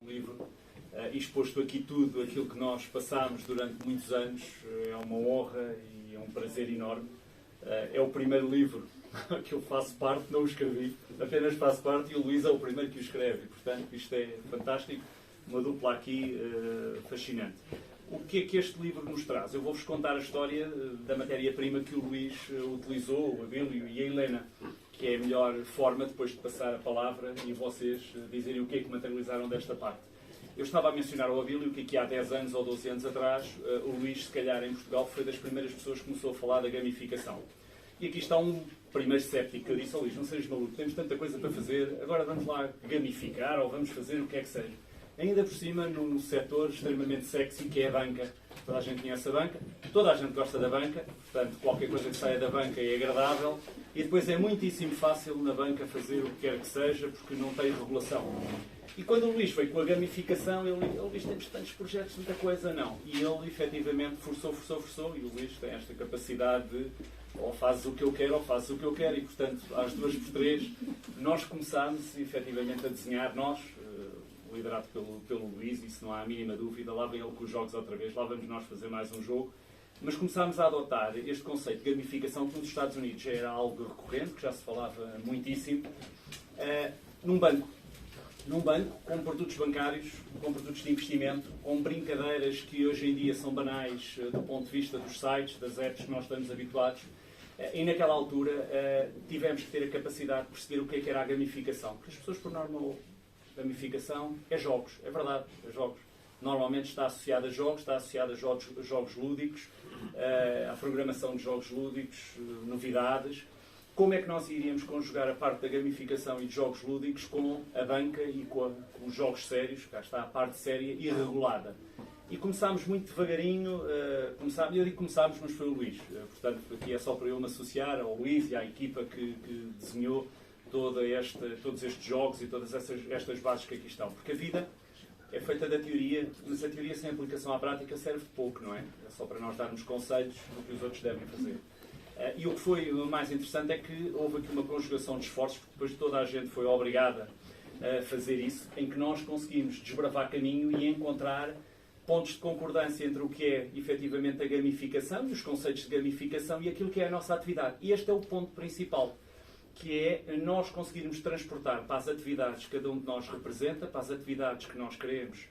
livro e exposto aqui tudo aquilo que nós passámos durante muitos anos. É uma honra e é um prazer enorme. É o primeiro livro que eu faço parte, não o escrevi, apenas faço parte, e o Luís é o primeiro que o escreve. Portanto, isto é fantástico, uma dupla aqui fascinante. O que é que este livro nos traz? Eu vou-vos contar a história da matéria-prima que o Luís utilizou, o Abílio e a Helena, que é a melhor forma depois de passar a palavra e vocês dizerem o que é que materializaram desta parte. Eu estava a mencionar ao Abílio que aqui há 10 anos ou 12 anos atrás, o Luís, se calhar em Portugal, foi das primeiras pessoas que começou a falar da gamificação. E aqui está um primeiro séptico que eu disse ao Luís: não sejas maluco, temos tanta coisa para fazer, agora vamos lá gamificar ou vamos fazer o que é que seja. Ainda por cima, num setor extremamente sexy, que é a banca. Toda a gente conhece a banca, toda a gente gosta da banca, portanto, qualquer coisa que saia da banca é agradável. E depois é muitíssimo fácil na banca fazer o que quer que seja, porque não tem regulação. E quando o Luís veio com a gamificação, ele disse: temos tantos projetos, tanta coisa, não. E ele, efetivamente, forçou, e o Luís tem esta capacidade de ou fazes o que eu quero, ou fazes o que eu quero, e, portanto, às 2 por 3, nós começámos, efetivamente, a desenhar, liderado pelo Luís, isso não há a mínima dúvida. Lá vem ele com os jogos outra vez, lá vamos nós fazer mais um jogo. Mas começámos a adotar este conceito de gamificação, que nos Estados Unidos já era algo recorrente, que já se falava muitíssimo, num banco, com produtos bancários, com produtos de investimento, com brincadeiras que hoje em dia são banais do ponto de vista dos sites, das apps que nós estamos habituados. E naquela altura tivemos que ter a capacidade de perceber o que é que era a gamificação. Porque as pessoas, por norma, gamificação é jogos, é verdade, é jogos. Normalmente está associada a jogos, está associada a jogos lúdicos, à programação de jogos lúdicos, novidades. Como é que nós iríamos conjugar a parte da gamificação e de jogos lúdicos com a banca e com os jogos sérios? Cá está a parte séria e regulada. E começámos muito devagarinho, eu digo começámos, mas foi o Luís. Portanto, aqui é só para eu me associar ao Luís e à equipa que desenhou todos estes jogos e todas estas bases que aqui estão. Porque a vida é feita da teoria, mas a teoria sem aplicação à prática serve de pouco, não é? É só para nós darmos conselhos do que os outros devem fazer. E o que foi o mais interessante é que houve aqui uma conjugação de esforços, porque depois toda a gente foi obrigada a fazer isso, em que nós conseguimos desbravar caminho e encontrar pontos de concordância entre o que é efetivamente a gamificação e os conceitos de gamificação e aquilo que é a nossa atividade. E este é o ponto principal, que é nós conseguirmos transportar para as atividades que cada um de nós representa, para as atividades que nós queremos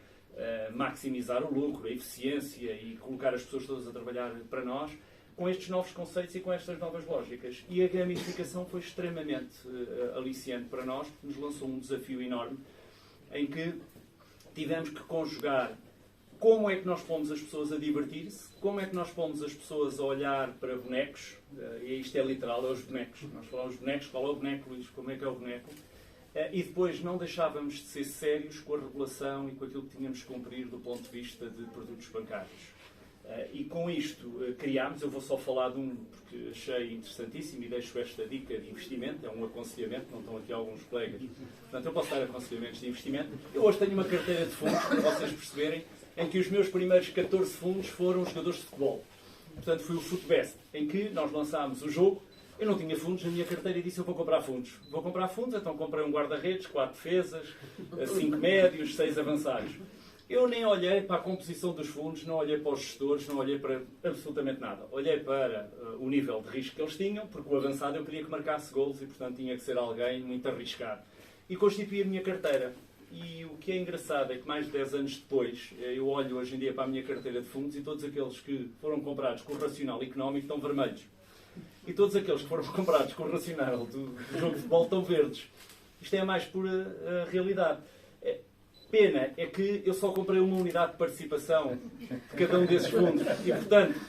maximizar o lucro, a eficiência e colocar as pessoas todas a trabalhar para nós, com estes novos conceitos e com estas novas lógicas. E a gamificação foi extremamente aliciante para nós, porque nos lançou um desafio enorme, em que tivemos que conjugar como é que nós pomos as pessoas a divertir-se, como é que nós pomos as pessoas a olhar para bonecos, e isto é literal, é os bonecos. Nós falamos bonecos, qual é o boneco, Luís? Como é que é o boneco? E depois não deixávamos de ser sérios com a regulação e com aquilo que tínhamos que cumprir do ponto de vista de produtos bancários. E com isto criámos, eu vou só falar de um porque achei interessantíssimo e deixo esta dica de investimento, é um aconselhamento, não estão aqui alguns colegas, portanto eu posso dar aconselhamentos de investimento. Eu hoje tenho uma carteira de fundos, para vocês perceberem, em que os meus primeiros 14 fundos foram jogadores de futebol. Portanto foi o Futbest, em que nós lançámos o jogo. Eu não tinha fundos na minha carteira e disse: eu vou comprar fundos. Vou comprar fundos, então comprei um guarda-redes, 4 defesas, 5 médios, 6 avançados. Eu nem olhei para a composição dos fundos, não olhei para os gestores, não olhei para absolutamente nada. Olhei para o nível de risco que eles tinham, porque o avançado eu queria que marcasse golos e, portanto, tinha que ser alguém muito arriscado. E constituí a minha carteira. E o que é engraçado é que mais de 10 anos depois, eu olho hoje em dia para a minha carteira de fundos e todos aqueles que foram comprados com o racional económico estão vermelhos. E todos aqueles que foram comprados com o racional do jogo de futebol estão verdes. Isto é a mais pura realidade. Pena é que eu só comprei uma unidade de participação de cada um desses fundos e, portanto,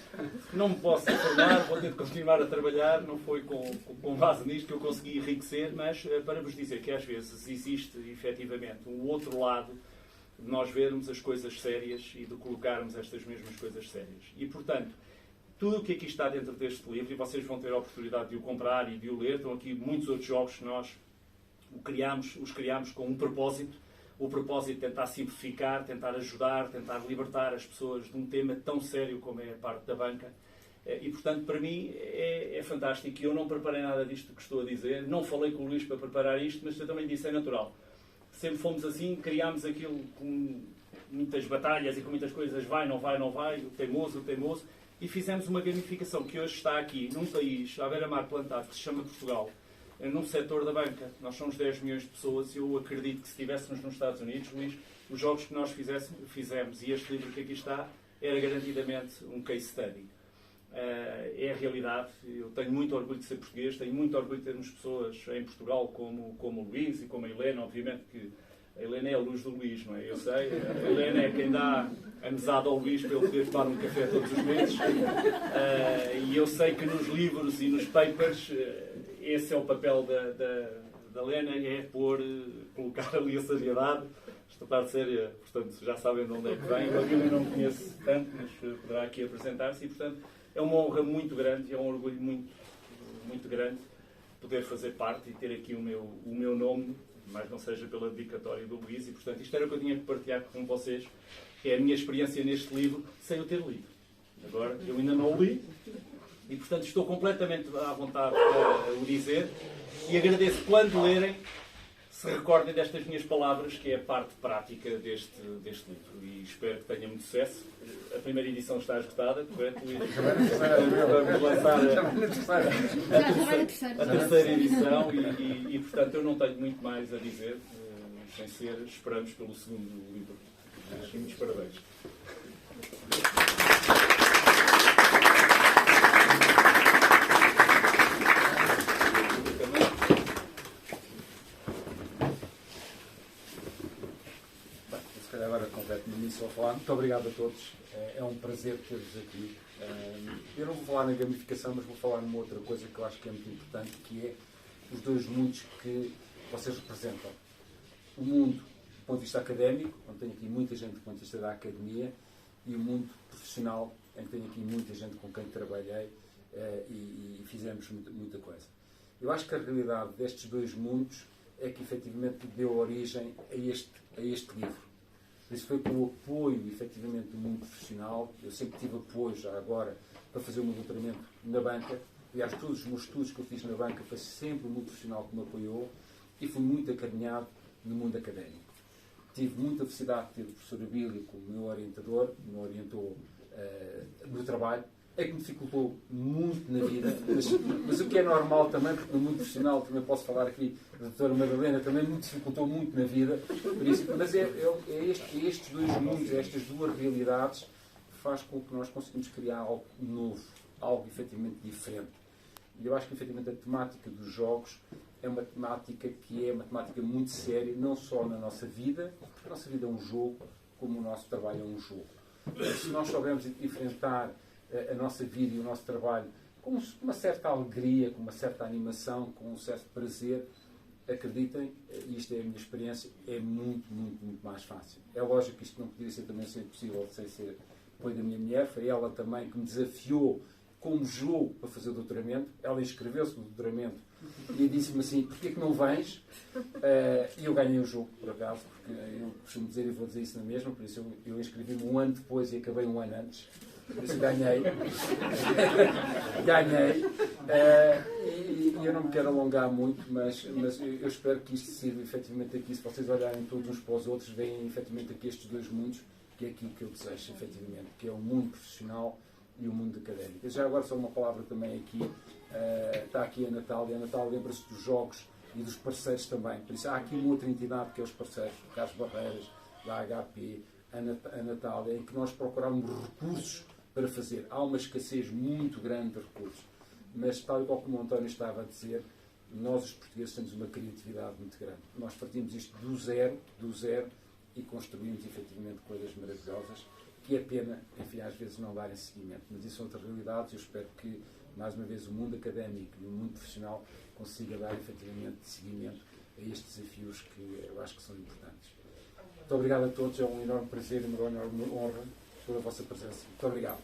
não me posso informar, vou ter de continuar a trabalhar. Não foi com base nisto que eu consegui enriquecer, mas para vos dizer que às vezes existe efetivamente um outro lado de nós vermos as coisas sérias e de colocarmos estas mesmas coisas sérias. E, portanto, tudo o que aqui está dentro deste livro, e vocês vão ter a oportunidade de o comprar e de o ler, estão aqui muitos outros jogos que nós os criámos com um propósito. O propósito é tentar simplificar, tentar ajudar, tentar libertar as pessoas de um tema tão sério como é a parte da banca. E, portanto, para mim é fantástico. Eu não preparei nada disto que estou a dizer. Não falei com o Luís para preparar isto, mas eu também disse, é natural. sempre fomos assim, criámos aquilo com muitas batalhas e com muitas coisas, vai, não vai, não vai, o teimoso, e fizemos uma gamificação que hoje está aqui, num país, à beira-mar plantado, que se chama Portugal, num setor da banca. Nós somos 10 milhões de pessoas e eu acredito que se estivéssemos nos Estados Unidos, Luís, os jogos que nós fizemos e este livro que aqui está, era garantidamente um case study. É a realidade. Eu tenho muito orgulho de ser português, tenho muito orgulho de termos pessoas em Portugal como o Luís e como a Helena. Obviamente que a Helena é a luz do Luís, não é? Eu sei. A Helena é quem dá a mesada ao Luís para ele poder tomar um café todos os meses. E eu sei que nos livros e nos papers esse é o papel da Helena, é colocar ali a seriedade. Esta parte séria, portanto, já sabem de onde é que vem. Eu ainda não conheço tanto, mas poderá aqui apresentar-se e, portanto, é uma honra muito grande e é um orgulho muito, muito grande poder fazer parte e ter aqui o meu nome, mas não seja pela dedicatória do Luís. E, portanto, isto era o que eu tinha que partilhar com vocês, que é a minha experiência neste livro, sem o ter lido. Agora, eu ainda não o li e, portanto, estou completamente à vontade para o dizer e agradeço quando lerem, se recordem destas minhas palavras, que é a parte prática deste livro. E espero que tenha muito sucesso. A primeira edição está esgotada, correto? Vamos lançar a terceira edição e, portanto, eu não tenho muito mais a dizer, sem ser, esperamos pelo segundo livro. Muitos parabéns. Agora completo no início a falar. Muito obrigado a todos. É um prazer ter-vos aqui. Eu não vou falar na gamificação, mas vou falar numa outra coisa que eu acho que é muito importante, que é os dois mundos que vocês representam. O mundo do ponto de vista académico, onde tenho aqui muita gente do ponto de vista da academia, e o mundo profissional, em que tenho aqui muita gente com quem trabalhei e fizemos muita coisa. Eu acho que a realidade destes dois mundos é que efetivamente deu origem a este livro. Isso foi com o apoio, efetivamente, do mundo profissional. Eu sempre tive apoio, já agora, para fazer o meu doutoramento na banca. Aliás, todos os meus estudos que eu fiz na banca foi sempre o mundo profissional que me apoiou e fui muito acarinhado no mundo académico. Tive muita felicidade de ter o professor Abílio como meu orientador, me orientou no trabalho. É que me dificultou muito na vida, mas o que é normal também, porque no mundo profissional também posso falar aqui, a doutora Madalena também me dificultou muito na vida, por isso, mas estes dois mundos, estas duas realidades, faz com que nós conseguimos criar algo novo, algo efetivamente diferente. E eu acho que efetivamente a temática dos jogos é uma temática que é uma temática muito séria, não só na nossa vida, porque a nossa vida é um jogo, como o nosso trabalho é um jogo. Se nós soubermos enfrentar a nossa vida e o nosso trabalho com uma certa alegria, com uma certa animação, com um certo prazer, acreditem, e isto é a minha experiência, é muito, muito, muito mais fácil. É lógico que isto não poderia ser também ser possível sem ser apoio da minha mulher, foi ela também que me desafiou como jogo para fazer o doutoramento. Ela inscreveu-se no doutoramento e disse-me assim, porquê que não vens? E eu ganhei o jogo, por acaso, porque eu costumo dizer, e vou dizer isso na mesma, por isso eu inscrevi-me um ano depois e acabei um ano antes. Por isso ganhei. Ganhei. E eu não me quero alongar muito, mas eu espero que isto sirva efetivamente aqui, se vocês olharem todos uns para os outros, veem efetivamente aqui estes dois mundos, que é aquilo que eu desejo, efetivamente, que é o mundo profissional e o mundo académico. Já agora só uma palavra também aqui, está aqui a Natália. A Natália lembra-se dos jogos e dos parceiros também. Por isso há aqui uma outra entidade que é os parceiros, o Carlos Barreiras, da HP, a Natália, em que nós procuramos recursos para fazer. Há uma escassez muito grande de recursos. Mas, tal e qual como o António estava a dizer, nós os portugueses temos uma criatividade muito grande. Nós partimos isto do zero, e construímos efetivamente coisas maravilhosas, que é pena, enfim, às vezes não darem seguimento. Mas isso são outras realidades e eu espero que, mais uma vez, o mundo académico e o mundo profissional consiga dar efetivamente seguimento a estes desafios que eu acho que são importantes. Muito obrigado a todos, é um enorme prazer e uma enorme honra pela vossa presença. Muito obrigado.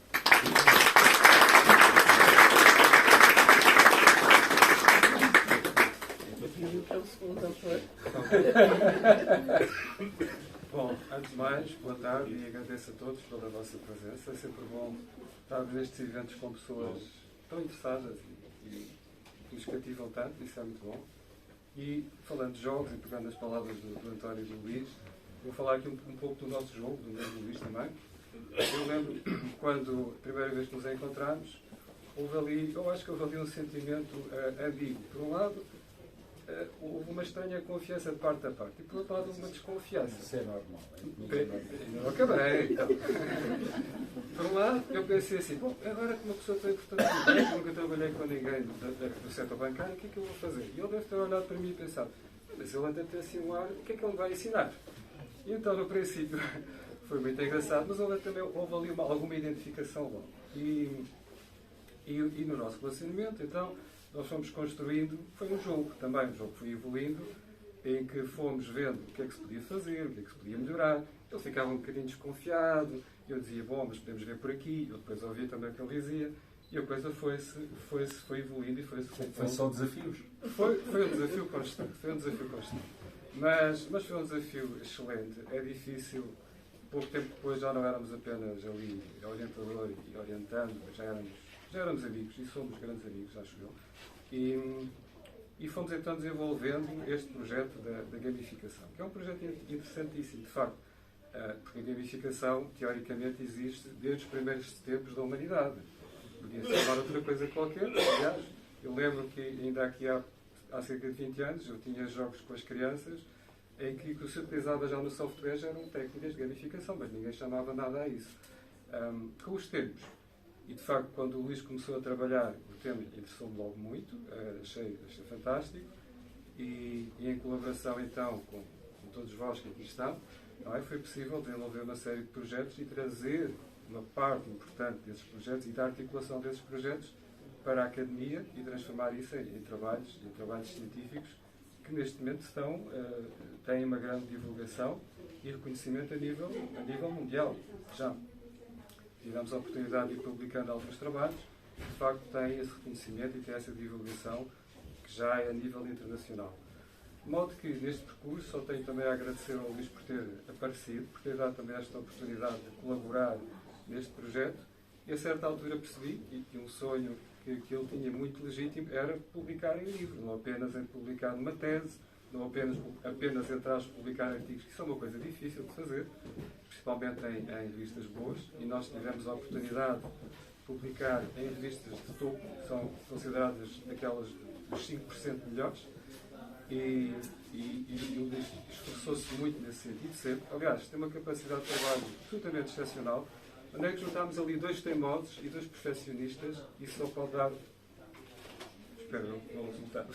Bom, antes de mais, boa tarde e agradeço a todos pela vossa presença. É sempre bom estarmos nestes eventos com pessoas tão interessadas e que nos cativam tanto, isso é muito bom. E falando de jogos e pegando as palavras do António e do Luís, vou falar aqui um pouco do nosso jogo, do meu Luís também. Eu lembro quando a primeira vez que nos encontramos, eu acho que houve ali um sentimento ambíguo. Por um lado, houve uma estranha confiança de parte a parte, e por outro lado, uma desconfiança. Isso é normal. Não acabei. Então. Por um lado, eu pensei assim, bom, agora que uma pessoa tão importante, nunca trabalhei com ninguém do setor bancário, o que é que eu vou fazer? E ele deve ter olhado para mim e pensado, mas ele anda a ter assim um ar, o que é que ele vai ensinar? E então, no princípio, foi muito engraçado, mas houve ali alguma identificação logo. E no nosso relacionamento, então, nós fomos construindo, foi um jogo também, um jogo que foi evoluindo, em que fomos vendo o que é que se podia fazer, o que é que se podia melhorar. Ele ficava um bocadinho desconfiado, eu dizia, bom, mas podemos ver por aqui, eu depois ouvia também o que ele dizia, e a coisa foi evoluindo e foi só desafios. Foi um desafio constante, Mas foi um desafio excelente. É difícil, pouco tempo depois já não éramos apenas ali orientador e orientando, já éramos amigos, e somos grandes amigos, acho eu. E fomos então desenvolvendo este projeto da gamificação, que é um projeto interessantíssimo, de facto, porque a gamificação, teoricamente, existe desde os primeiros tempos da humanidade. Podia ser outra coisa qualquer, aliás, eu lembro que ainda aqui há cerca de 20 anos, eu tinha jogos com as crianças, em que o que se utilizava já no software já eram técnicas de gamificação, mas ninguém chamava nada a isso. Com os tempos, e de facto, quando o Luís começou a trabalhar, o tema interessou-me logo muito, achei fantástico, e em colaboração então com todos vós que aqui estão, foi possível desenvolver uma série de projetos e trazer uma parte importante desses projetos e da articulação desses projetos para a academia e transformar isso em trabalhos científicos que neste momento têm uma grande divulgação e reconhecimento a nível mundial. Já tivemos a oportunidade de ir publicando alguns trabalhos que de facto têm esse reconhecimento e têm essa divulgação que já é a nível internacional. De modo que neste percurso só tenho também a agradecer ao Luís por ter aparecido, por ter dado também esta oportunidade de colaborar neste projeto, e a certa altura percebi que um sonho que ele tinha muito legítimo era publicar em livro, não apenas em publicar numa tese, não apenas entrar a publicar artigos, que isso é uma coisa difícil de fazer, principalmente em revistas boas, e nós tivemos a oportunidade de publicar em revistas de topo, que são consideradas aquelas dos 5% melhores, e o Luís esforçou-se muito nesse sentido sempre. Aliás, tem uma capacidade de trabalho absolutamente excepcional. Onde é que juntámos ali 2 teimosos e 2 perfeccionistas, e só pode dar... Espero não resultar.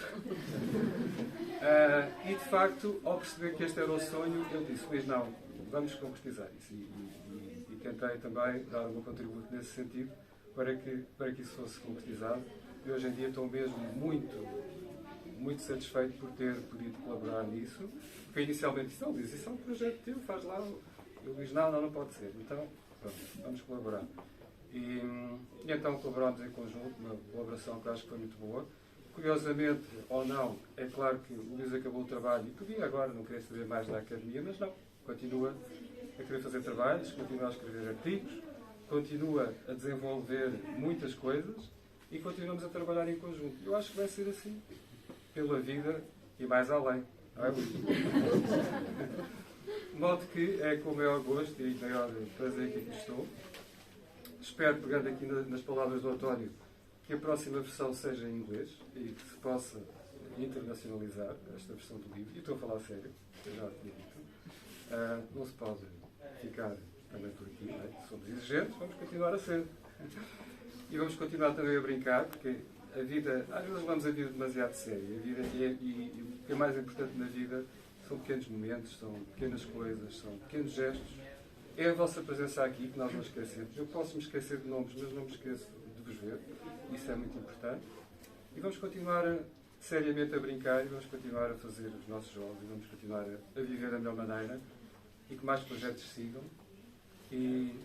E de facto, ao perceber que este era o sonho, ele disse, Luís, não, vamos concretizar isso. E tentei também dar o meu contributo nesse sentido para que isso fosse concretizado. E hoje em dia estou mesmo muito satisfeito por ter podido colaborar nisso. Porque inicialmente disse, não, Luís, isso é um projeto teu, faz lá. Eu disse, não pode ser. Então, pronto, vamos colaborar. E então colaborámos em conjunto, uma colaboração que acho que foi muito boa. Curiosamente, ou não, é claro que o Luís acabou o trabalho e podia agora não querer saber mais da academia, mas não, continua a querer fazer trabalhos, continua a escrever artigos, continua a desenvolver muitas coisas e continuamos a trabalhar em conjunto. Eu acho que vai ser assim, pela vida e mais além. Não é, Luís? De modo que é com o maior gosto e maior prazer que aqui estou. Espero, pegando aqui nas palavras do António, que a próxima versão seja em inglês e que se possa internacionalizar esta versão do livro. E estou a falar a sério, eu já tinha dito. Não se pode ficar também por aqui, não é? Somos exigentes, vamos continuar a ser. E vamos continuar também a brincar, porque a vida, às vezes levamos a vida demasiado séria. A vida e o que é mais importante na vida são pequenos momentos, são pequenas coisas, são pequenos gestos. É a vossa presença aqui que nós não esquecemos. Eu posso me esquecer de nomes, mas não me esqueço de vos ver. Isso é muito importante. E vamos continuar seriamente a brincar e vamos continuar a fazer os nossos jogos e vamos continuar a viver da melhor maneira e que mais projetos sigam. E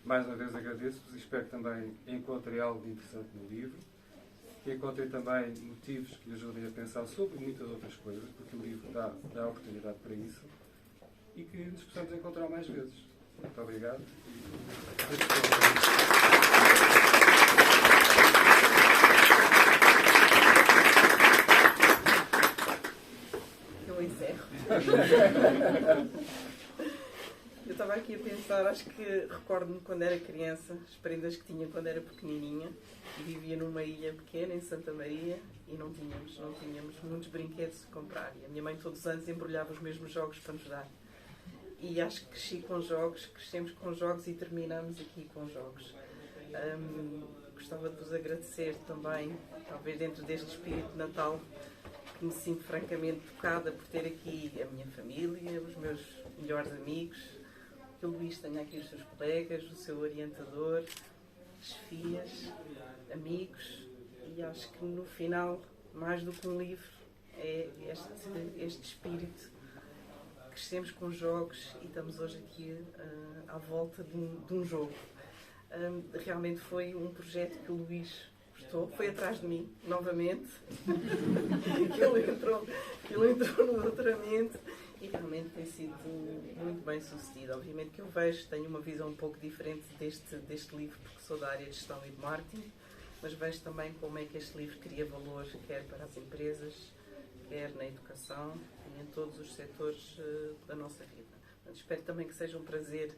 mais uma vez agradeço-vos e espero que também encontrem algo de interessante no livro, que encontrem também motivos que lhe ajudem a pensar sobre muitas outras coisas, porque o livro dá a oportunidade para isso, e que nos possamos encontrar mais vezes. Muito obrigado. Eu estava aqui a pensar, acho que recordo-me quando era criança, as prendas que tinha quando era pequenininha, e vivia numa ilha pequena, em Santa Maria, e não tínhamos muitos brinquedos de comprar. E a minha mãe todos os anos embrulhava os mesmos jogos para nos dar. E acho que cresci com jogos, crescemos com jogos e terminamos aqui com jogos. Gostava de vos agradecer também, talvez dentro deste espírito de Natal, que me sinto francamente tocada por ter aqui a minha família, os meus melhores amigos, que o Luís tenha aqui os seus colegas, o seu orientador, chefias, amigos, e acho que no final, mais do que um livro, é este espírito. Crescemos com jogos e estamos hoje aqui à volta de um jogo. Realmente foi um projeto que o Luís gostou, foi atrás de mim, novamente, que ele entrou no doutoramento e realmente tem sido muito bem sucedido. Obviamente que eu tenho uma visão um pouco diferente deste livro, porque sou da área de gestão e de marketing, mas vejo também como é que este livro cria valor, quer para as empresas, quer na educação e em todos os setores da nossa vida. Portanto, espero também que seja um prazer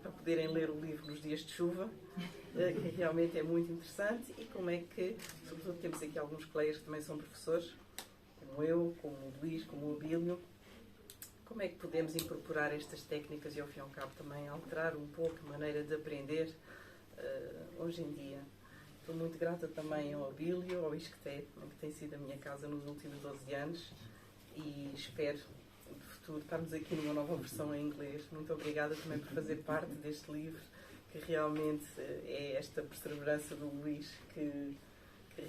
para poderem ler o livro nos dias de chuva, que realmente é muito interessante, e como é que, sobretudo temos aqui alguns colegas que também são professores, como eu, como o Luís, como o Abílio, como é que podemos incorporar estas técnicas e ao fim e ao cabo também alterar um pouco a maneira de aprender hoje em dia. Estou muito grata também ao Abílio, ao Isqueté, que tem sido a minha casa nos últimos 12 anos, e espero no futuro estarmos aqui numa nova versão em inglês. Muito obrigada também por fazer parte deste livro, que realmente é esta perseverança do Luís que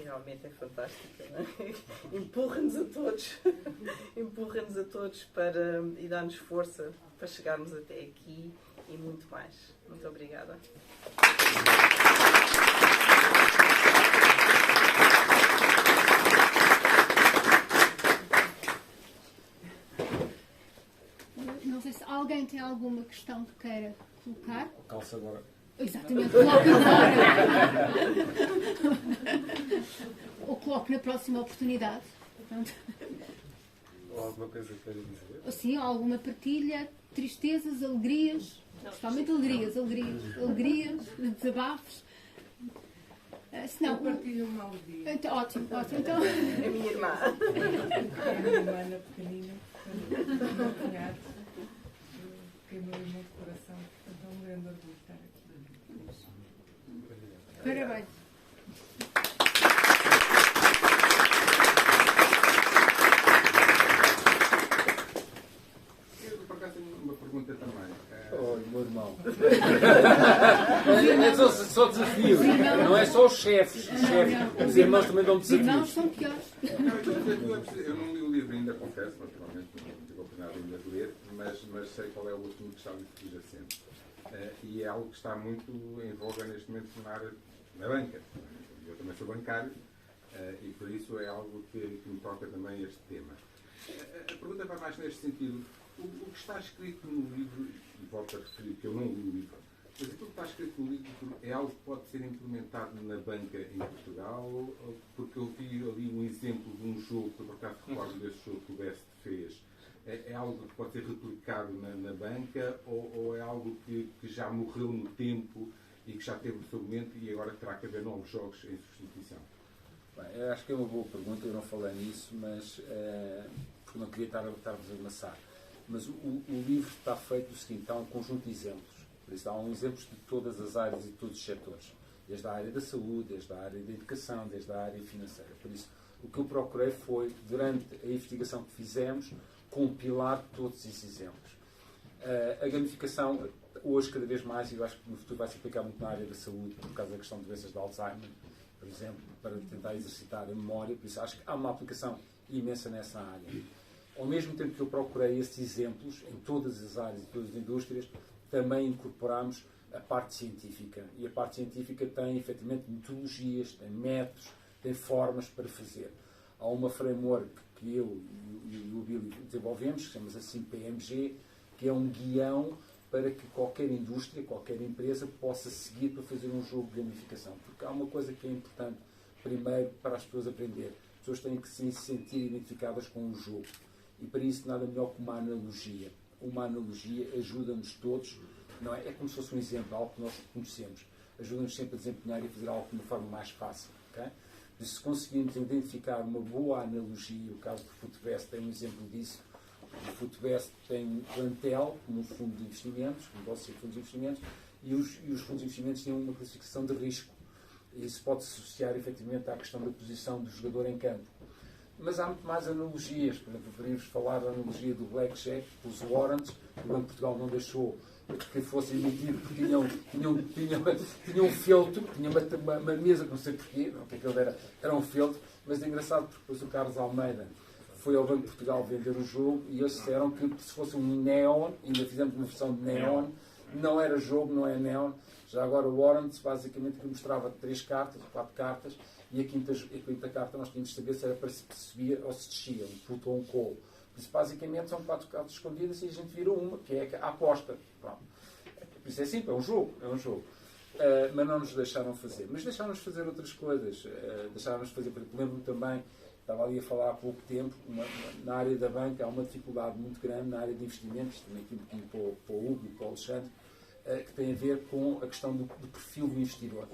realmente é fantástica, não é? Empurra-nos a todos e dá-nos força para chegarmos até aqui e muito mais. Muito obrigada. Não sei se alguém tem alguma questão que queira colocar. Calça agora. Exatamente, coloque agora. Ou coloque na próxima oportunidade. Portanto, Ou alguma coisa que queira dizer? sim, alguma partilha, tristezas, alegrias, principalmente alegrias, desabafos. Se não, eu partilho uma alegria. então, ótimo. Então, A minha irmã. A minha irmã pequenina, o meu cunhado, que é meu irmão de coração, portanto é um grande orgulho estar aqui. parabéns. Eu, por acaso, tenho uma pergunta também. Oi, meu irmão. É só desafio. Não é só os chefes. Os irmãos também dão Os irmãos desafios. são piores. Eu não li o livro ainda, confesso, naturalmente, não tive a oportunidade ainda de ler, mas sei qual é o assunto que está ali subjacente. E é algo que está muito em voga neste momento na banca. Eu também sou bancário e por isso é algo que me toca também este tema. A pergunta vai mais neste sentido. O que está escrito no livro, e volto a referir que eu não li o livro, mas aquilo que está escrito no livro é algo que pode ser implementado na banca em Portugal, porque eu vi ali um exemplo de um jogo, que eu por acaso recordo desse jogo que o Best fez. É algo que pode ser replicado na banca ou é algo que já morreu no tempo e que já teve o seu momento e agora terá que haver novos jogos em substituição? Bem, eu acho que é uma boa pergunta, eu não falei nisso, mas porque não queria estar-vos a amassar. Mas o livro está feito do seguinte, há um conjunto de exemplos. Por isso, há exemplos de todas as áreas e de todos os setores. Desde a área da saúde, desde a área da educação, desde a área financeira. Por isso, o que eu procurei foi, durante a investigação que fizemos, compilar todos esses exemplos. A gamificação, hoje, cada vez mais, e eu acho que no futuro vai se aplicar muito na área da saúde, por causa da questão de doenças de Alzheimer, por exemplo, para tentar exercitar a memória. Por isso, acho que há uma aplicação imensa nessa área. Ao mesmo tempo que eu procurei esses exemplos em todas as áreas e todas as indústrias, também incorporamos a parte científica. E a parte científica tem, efetivamente, metodologias, tem métodos, tem formas para fazer. Há uma framework que eu e o Billy desenvolvemos, que chama-se assim PMG, que é um guião para que qualquer indústria, qualquer empresa possa seguir para fazer um jogo de gamificação. Porque há uma coisa que é importante, primeiro, para as pessoas aprender. As pessoas têm que se sentir identificadas com o jogo. E para isso nada melhor que uma analogia. Uma analogia ajuda-nos todos, não é? É como se fosse um exemplo, algo que nós conhecemos. Ajuda-nos sempre a desempenhar e a fazer algo de uma forma mais fácil. Okay? E se conseguirmos identificar uma boa analogia, o caso do Footbest tem um exemplo disso. O Footbest tem um plantel como um fundo de investimentos, um negócio de fundos de investimentos, e os fundos de investimentos têm uma classificação de risco. Isso pode-se associar efetivamente à questão da posição do jogador em campo. Mas há muito mais analogias. Por exemplo, poderíamos falar da analogia do Blackjack, os warrants. O Banco de Portugal não deixou que fosse emitido porque tinha um feltro, tinha uma mesa que não sei porquê, não, que aquilo era um feltro, mas é engraçado porque depois o Carlos Almeida foi ao Banco de Portugal vender o jogo e eles disseram que se fosse um neon, ainda fizemos uma versão de neon, não era jogo, não é neon. Já agora o warrants basicamente que mostrava 3 cartas, 4 cartas, e a quinta carta nós tínhamos de saber se era para se subia ou se descia, um put ou um call. Por isso, basicamente, são 4 cartas escondidas e a gente vira uma, que é a aposta. Pronto. Por isso é simples, é um jogo. Mas não nos deixaram fazer. Mas deixaram-nos fazer outras coisas. Deixaram-nos fazer, por exemplo, lembro-me também, estava ali a falar há pouco tempo, na área da banca há uma dificuldade muito grande na área de investimentos, também aqui um bocadinho para o Hugo e para o Alexandre, que tem a ver com a questão do perfil do investidor.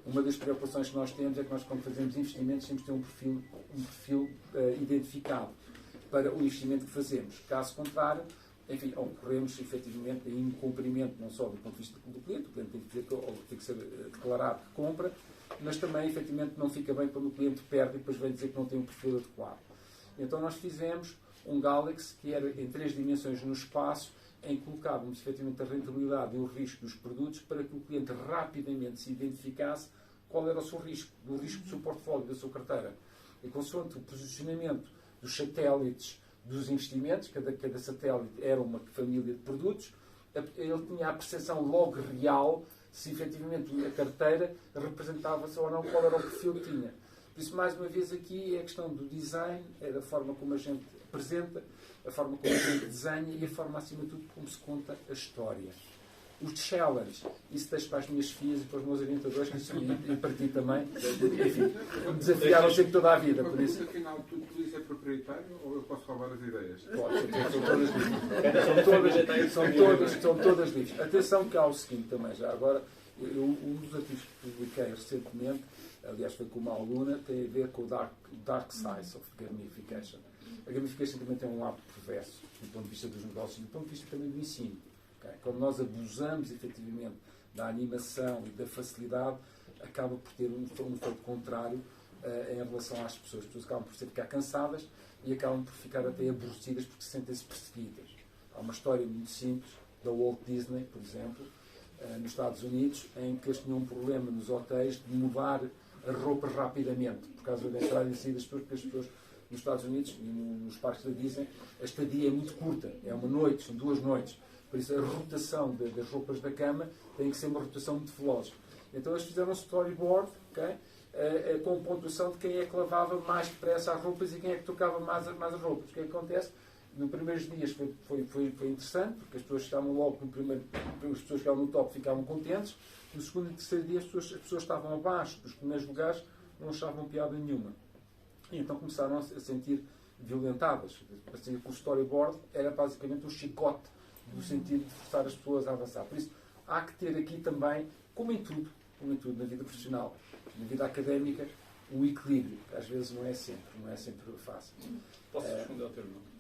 Uma das preocupações que nós temos é que nós, quando fazemos investimentos, temos que ter um perfil identificado para o investimento que fazemos. Caso contrário, enfim, ocorremos efetivamente em incumprimento não só do ponto de vista do cliente, o cliente tem que ser declarado que compra, mas também efetivamente não fica bem quando o cliente perde e depois vem dizer que não tem um perfil adequado. Então nós fizemos um Galaxy que era em 3 dimensões no espaço, em que colocávamos efetivamente a rentabilidade e o risco dos produtos para que o cliente rapidamente se identificasse qual era o seu risco, do risco do seu portfólio, da sua carteira. E consoante o posicionamento dos satélites dos investimentos, cada satélite era uma família de produtos, ele tinha a percepção logo real se efetivamente a carteira representava-se ou não, qual era o perfil que tinha. Por isso, mais uma vez aqui, é a questão do design, é da forma como a gente apresenta, a forma como a gente desenha e a forma, acima de tudo, como se conta a história. Os challenge, isso deixo para as minhas filhas e para os meus orientadores, e para ti também, enfim, me desafiaram sempre toda a vida. Por isso. Afinal, tudo isso é proprietário ou eu posso roubar as ideias? São todas livres. Atenção que há o seguinte também, já agora, um dos artigos que publiquei recentemente, aliás foi com uma aluna, tem a ver com o dark side of gamification. A gamification também tem um lado perverso, do ponto de vista dos negócios, do ponto de vista também do ensino. Okay? Quando nós abusamos, efetivamente, da animação e da facilidade, acaba por ter um efeito contrário em relação às pessoas. As pessoas acabam por ficar cansadas e acabam por ficar até aborrecidas porque se sentem-se perseguidas. Há uma história muito simples da Walt Disney, por exemplo, nos Estados Unidos, em que eles tinham um problema nos hotéis de mudar as roupas rapidamente, por causa da entrada e saída das pessoas, porque as pessoas nos Estados Unidos e nos parques da Disney, a estadia é muito curta, é uma noite, são 2 noites. Por isso a rotação das roupas da cama tem que ser uma rotação muito veloz. Então eles fizeram um storyboard, okay, com pontuação de quem é que lavava mais depressa as roupas e quem é que tocava mais as roupas. O que é que acontece? Nos primeiros dias foi interessante, porque as pessoas estavam logo as pessoas que estavam no top ficavam contentes. No segundo e terceiro dia as pessoas estavam abaixo dos primeiros lugares, não achavam piada nenhuma. E então começaram a sentir violentadas. Assim, o storyboard era basicamente um chicote no sentido de forçar as pessoas a avançar. Por isso, há que ter aqui também, como em tudo na vida profissional, na vida académica, um equilíbrio, que às vezes não é sempre fácil. Posso responder ao teu nome?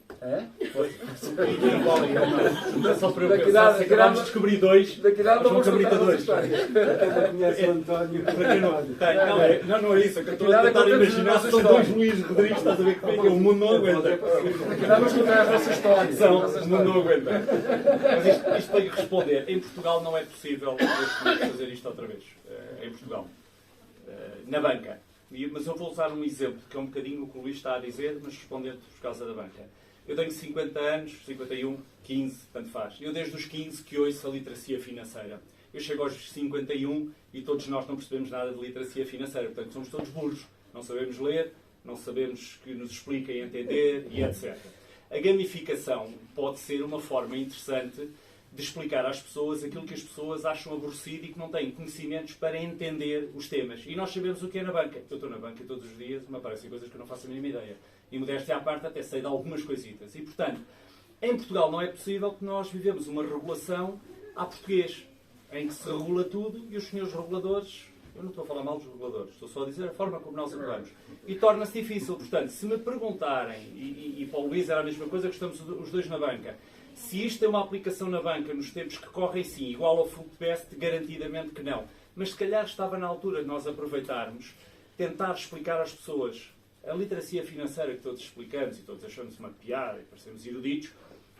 Só para eu pensar, se acabámos de descobrir 2, daqui a vamos contar a história. Conhece o António. Não é isso, é que eu estou a tentar imaginar se são 2 Luís Rodrigues, estás a ver que o mundo não aguenta. Vamos contar a nossa história. O mundo não aguenta. Mas isto para responder, em Portugal não é possível fazer isto outra vez. Em Portugal. Na banca. Mas eu vou usar um exemplo, que é um bocadinho o que o Luís está a dizer, mas respondendo por causa da banca. Eu tenho 50 anos, 51, 15, tanto faz. Eu desde os 15 que ouço a literacia financeira. Eu chego aos 51 e todos nós não percebemos nada de literacia financeira. Portanto, somos todos burros. Não sabemos ler, não sabemos que nos expliquem entender e etc. A gamificação pode ser uma forma interessante de explicar às pessoas aquilo que as pessoas acham aborrecido e que não têm conhecimentos para entender os temas. E nós sabemos o que é na banca. Eu estou na banca todos os dias, me aparecem coisas que eu não faço a mínima ideia. E modéstia à parte, até sei de algumas coisitas. E, portanto, em Portugal não é possível que nós vivemos uma regulação à português, em que se regula tudo e os senhores reguladores, eu não estou a falar mal dos reguladores, estou só a dizer a forma como nós atuamos. E torna-se difícil. Portanto, se me perguntarem, e para o Luís era a mesma coisa que estamos os dois na banca, se isto é uma aplicação na banca nos tempos que correm, sim, igual ao Foodbest, garantidamente que não. Mas se calhar estava na altura de nós aproveitarmos, tentar explicar às pessoas a literacia financeira que todos explicamos e todos achamos uma piada e parecemos eruditos,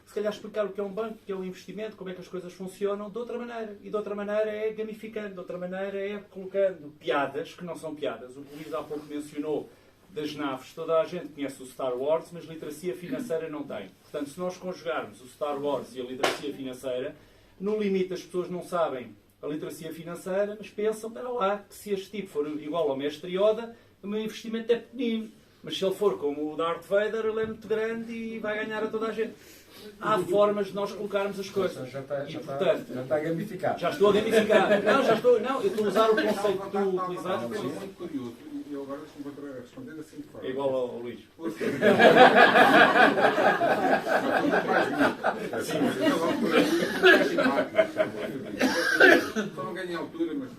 se calhar explicar o que é um banco, o que é um investimento, como é que as coisas funcionam, de outra maneira. E de outra maneira é gamificando, de outra maneira é colocando piadas que não são piadas. O que o Luís há pouco mencionou das naves, toda a gente conhece o Star Wars, mas literacia financeira não tem. Portanto, se nós conjugarmos o Star Wars e a literacia financeira, no limite as pessoas não sabem a literacia financeira, mas pensam, para lá, que se este tipo for igual ao Mestre Yoda, o meu investimento é pequenino. Mas se ele for como o Darth Vader, ele é muito grande e vai ganhar a toda a gente. Há formas de nós colocarmos as coisas. Já está Portanto, gamificado. já estou a gamificar. Não, já estou. Não, eu estou a usar o conceito que tu utilizaste. É muito curioso. E eu agora deixo-me responder assim de forma. É igual ao Luís. Só não ganhei altura, mas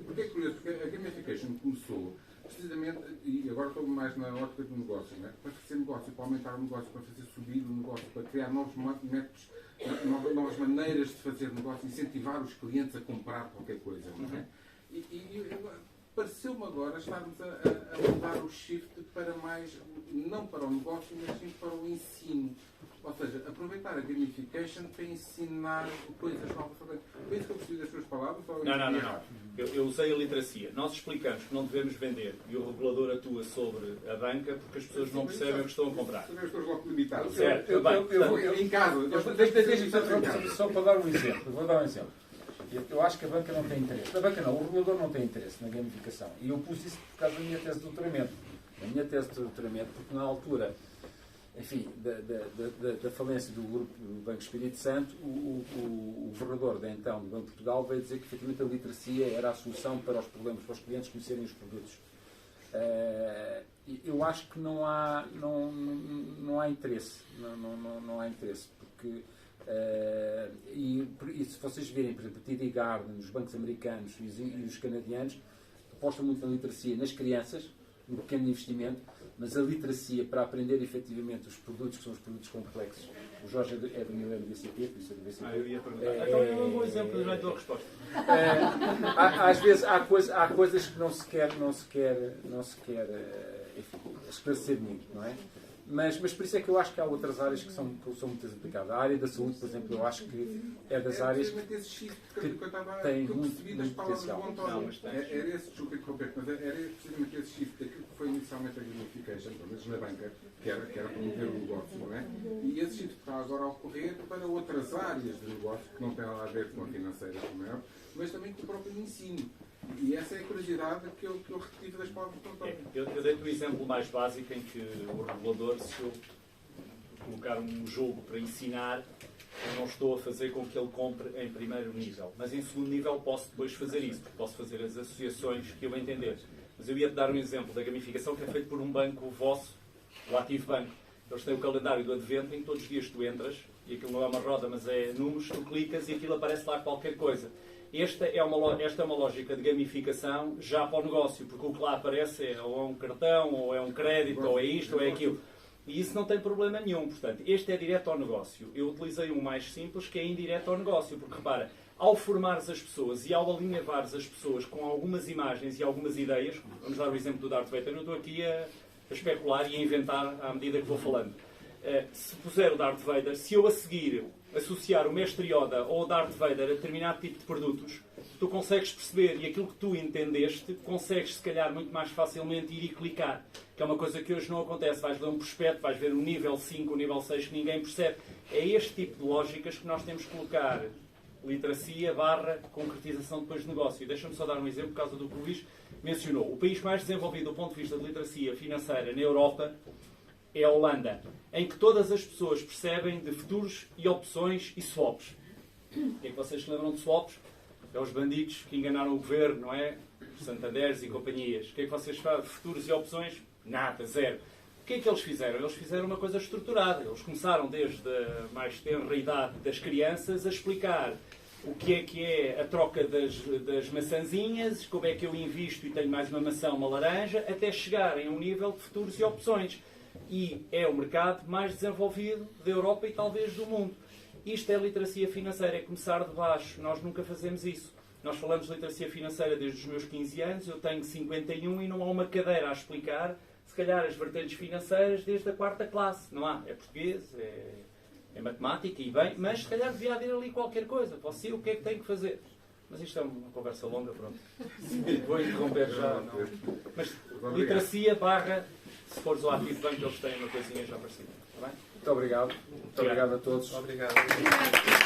porque é curioso? Porque a gamification começou precisamente, e agora estou mais na ótica do negócio, não é? Para fazer negócio, para aumentar o negócio, para fazer subir o negócio, para criar novos métodos, novas maneiras de fazer negócio, incentivar os clientes a comprar qualquer coisa, não é? E pareceu-me agora estarmos a mudar o shift para mais, não para o negócio, mas sim para o ensino. Ou seja, aproveitar a gamification para ensinar coisas novas. Foi isso que eu percebi das suas palavras? Não. Eu usei a literacia. Nós explicamos que não devemos vender e o regulador atua sobre a banca porque as pessoas não percebem o que estão a comprar. As pessoas logo limitadas. Certo, em casa. Só para dar um exemplo. Vou dar um exemplo. Eu acho que a banca não tem interesse. A banca não, o regulador não tem interesse na gamificação. E eu pus isso por causa da minha tese de doutoramento. A minha tese de doutoramento, porque na altura, enfim, da falência do grupo do Banco Espírito Santo, o governador da então do Banco de Portugal veio dizer que efetivamente a literacia era a solução para os problemas, para os clientes conhecerem os produtos. Eu acho que não há interesse. Não há interesse, porque e se vocês virem, por exemplo, a TD Garden, os bancos americanos e os canadianos apostam muito na literacia nas crianças, no pequeno investimento, mas a literacia para aprender efetivamente os produtos, que são os produtos complexos. O Jorge é do Milênio BCP, por isso é do BCP. Eu ia perguntar. Então é um bom exemplo, eu já estou a resposta. Às vezes há coisas que não se quer enfim, esclarecer muito, não é? Mas por isso é que eu acho que há outras áreas que são muito aplicadas. A área da saúde, por exemplo, eu acho que é das áreas que tem muito potencial. Era esse, desculpa interromper, mas era precisamente esse shift daquilo que foi inicialmente a gamification, pelo menos na banca, que era promover o negócio, não é? E esse shift está agora a ocorrer para outras áreas de negócio, que não têm nada a ver com a financeira, como é, mas também com o próprio ensino. E essa é a curiosidade que eu retive das palavras do António. Eu dei-te o exemplo mais básico em que o regulador, se eu colocar um jogo para ensinar, eu não estou a fazer com que ele compre em primeiro nível. Mas em segundo nível posso depois fazer isso, porque posso fazer as associações que eu entender. Mas eu ia-te dar um exemplo da gamificação que é feito por um banco vosso, o Ativo Banco. Eles têm o calendário do Advento em que todos os dias tu entras, e aquilo não é uma roda, mas é números, tu clicas e aquilo aparece lá qualquer coisa. Esta é uma lógica de gamificação já para o negócio, porque o que lá aparece é ou é um cartão, ou é um crédito, ou é isto, ou é aquilo. E isso não tem problema nenhum. Portanto, este é direto ao negócio. Eu utilizei um mais simples, que é indireto ao negócio, porque repara, ao formares as pessoas e ao alinhavares as pessoas com algumas imagens e algumas ideias, vamos dar o exemplo do Darth Vader, eu estou aqui a especular e a inventar à medida que vou falando. Se puser o Darth Vader, se eu a seguir associar o Mestre Yoda ou o Darth Vader a determinado tipo de produtos, tu consegues perceber e aquilo que tu entendeste, consegues se calhar muito mais facilmente ir e clicar, que é uma coisa que hoje não acontece. Vais ler um prospecto, vais ver o nível 5, o nível 6 que ninguém percebe. É este tipo de lógicas que nós temos que colocar literacia / concretização depois de negócio. Deixa-me só dar um exemplo por causa do que o Luís mencionou. O país mais desenvolvido do ponto de vista de literacia financeira na Europa é a Holanda, em que todas as pessoas percebem de futuros e opções e swaps. O que é que vocês se lembram de swaps? É os bandidos que enganaram o governo, não é? Os Santanders e companhias. O que é que vocês fazem? Futuros e opções? Nada, zero. O que é que eles fizeram? Eles fizeram uma coisa estruturada. Eles começaram desde a mais tenra idade das crianças a explicar o que é a troca das maçãzinhas, como é que eu invisto e tenho mais uma maçã, uma laranja, até chegarem a um nível de futuros e opções. E é o mercado mais desenvolvido da Europa e talvez do mundo. Isto é literacia financeira, é começar de baixo. Nós nunca fazemos isso. Nós falamos de literacia financeira desde os meus 15 anos, eu tenho 51 e não há uma cadeira a explicar, se calhar, as vertentes financeiras desde a 4ª classe. Não há. É português, é matemática e bem, mas se calhar devia haver ali qualquer coisa. Você, o que é que tem que fazer? Mas isto é uma conversa longa, pronto. Vou interromper já. Não. Mas literacia barra, se fores ao Ativo Banco, eles têm uma coisinha já para cima. Está bem? Muito obrigado. Muito obrigado a todos. Obrigado. Obrigada.